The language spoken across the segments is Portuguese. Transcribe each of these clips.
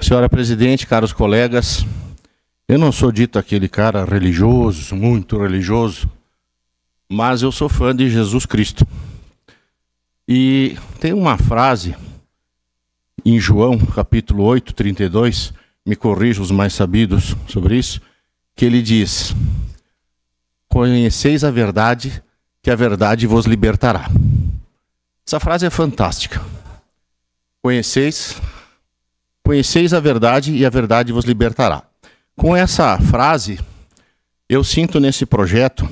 Senhora presidente, caros colegas, eu não sou dito aquele cara religioso, muito religioso, mas eu sou fã de Jesus Cristo. E tem uma frase em João, capítulo 8, 32, me corrijam os mais sabidos sobre isso, que ele diz: conheceis a verdade, que a verdade vos libertará. Essa frase é fantástica. Conheceis a verdade e a verdade vos libertará. Com essa frase, eu sinto nesse projeto,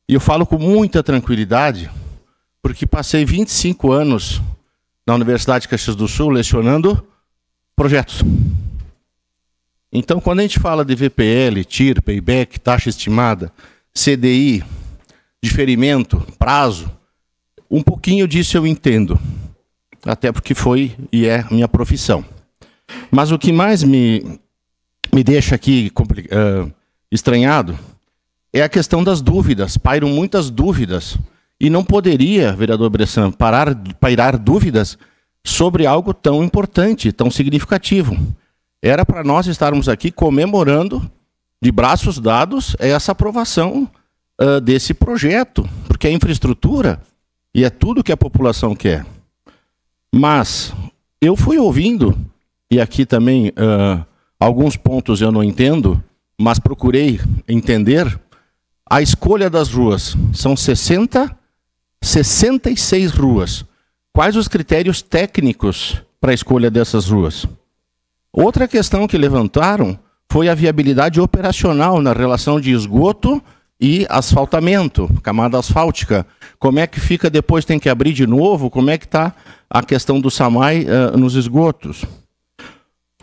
e eu falo com muita tranquilidade, porque passei 25 anos na Universidade de Caxias do Sul lecionando projetos. Então, quando a gente fala de VPL, TIR, payback, taxa estimada, CDI, diferimento, prazo, um pouquinho disso eu entendo, até porque foi e é minha profissão. Mas o que mais me deixa aqui estranhado é a questão das dúvidas. Pairam muitas dúvidas. E não poderia, vereador Bressan, pairar dúvidas sobre algo tão importante, tão significativo. Era para nós estarmos aqui comemorando, de braços dados, essa aprovação desse projeto, porque é infraestrutura e é tudo que a população quer. Mas eu fui ouvindo, e aqui também alguns pontos eu não entendo, mas procurei entender, a escolha das ruas. São 66 ruas. Quais os critérios técnicos para a escolha dessas ruas? Outra questão que levantaram foi a viabilidade operacional na relação de esgoto e asfaltamento, camada asfáltica. Como é que fica depois, tem que abrir de novo? Como é que está a questão do SAMAI nos esgotos?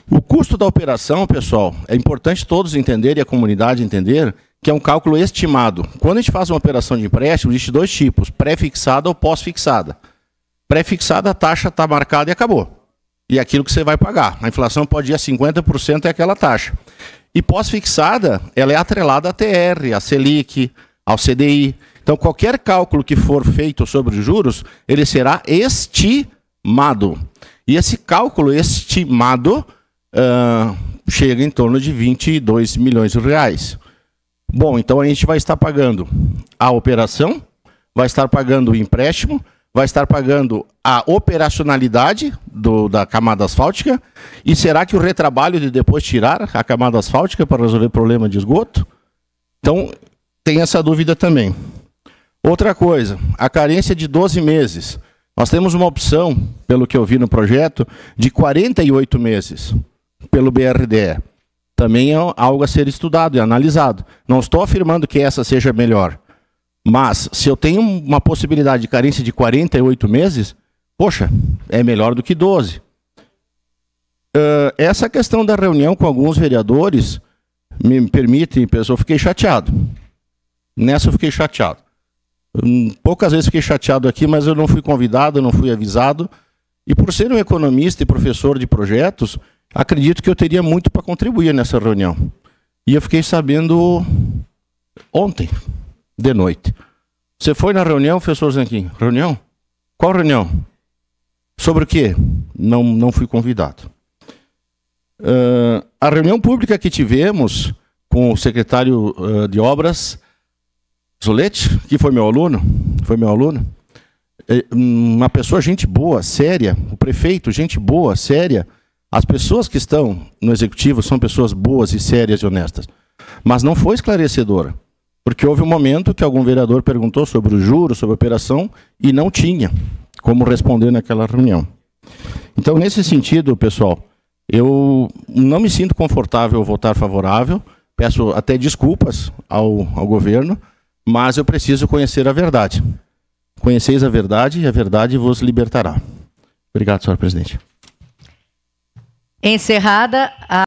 O custo da operação, pessoal, é importante todos entenderem e a comunidade entender que é um cálculo estimado. Quando a gente faz uma operação de empréstimo, existe dois tipos, pré-fixada ou pós-fixada. Pré-fixada, a taxa está marcada e acabou. E é aquilo que você vai pagar. A inflação pode ir a 50%, é aquela taxa. E pós-fixada, ela é atrelada à TR, à Selic, ao CDI. Então, qualquer cálculo que for feito sobre os juros, ele será estimado. E esse cálculo estimado chega em torno de 22 milhões de reais. Bom, então a gente vai estar pagando a operação, vai estar pagando o empréstimo, vai estar pagando a operacionalidade da camada asfáltica, e será que o retrabalho de depois tirar a camada asfáltica para resolver problema de esgoto? Então, tem essa dúvida também. Outra coisa, a carência de 12 meses. Nós temos uma opção, pelo que eu vi no projeto, de 48 meses pelo BRDE. Também é algo a ser estudado e analisado. Não estou afirmando que essa seja melhor, mas se eu tenho uma possibilidade de carência de 48 meses, poxa, é melhor do que 12. Essa questão da reunião com alguns vereadores, me permite, pessoal, eu fiquei chateado. Nessa eu fiquei chateado. Poucas vezes fiquei chateado aqui, mas eu não fui convidado, não fui avisado. E por ser um economista e professor de projetos, acredito que eu teria muito para contribuir nessa reunião. E eu fiquei sabendo ontem, de noite. Você foi na reunião, professor Zanquim? Reunião? Qual reunião? Sobre o quê? Não fui convidado. A reunião pública que tivemos com o secretário de obras, Zulete, que foi meu aluno, uma pessoa, gente boa, séria, o prefeito, gente boa, séria. As pessoas que estão no executivo são pessoas boas e sérias e honestas. Mas não foi esclarecedora. Porque houve um momento que algum vereador perguntou sobre o juros, sobre a operação, e não tinha como responder naquela reunião. Então, nesse sentido, pessoal, eu não me sinto confortável votar favorável, peço até desculpas ao governo, mas eu preciso conhecer a verdade. Conheceis a verdade e a verdade vos libertará. Obrigado, senhora presidente. Encerrada a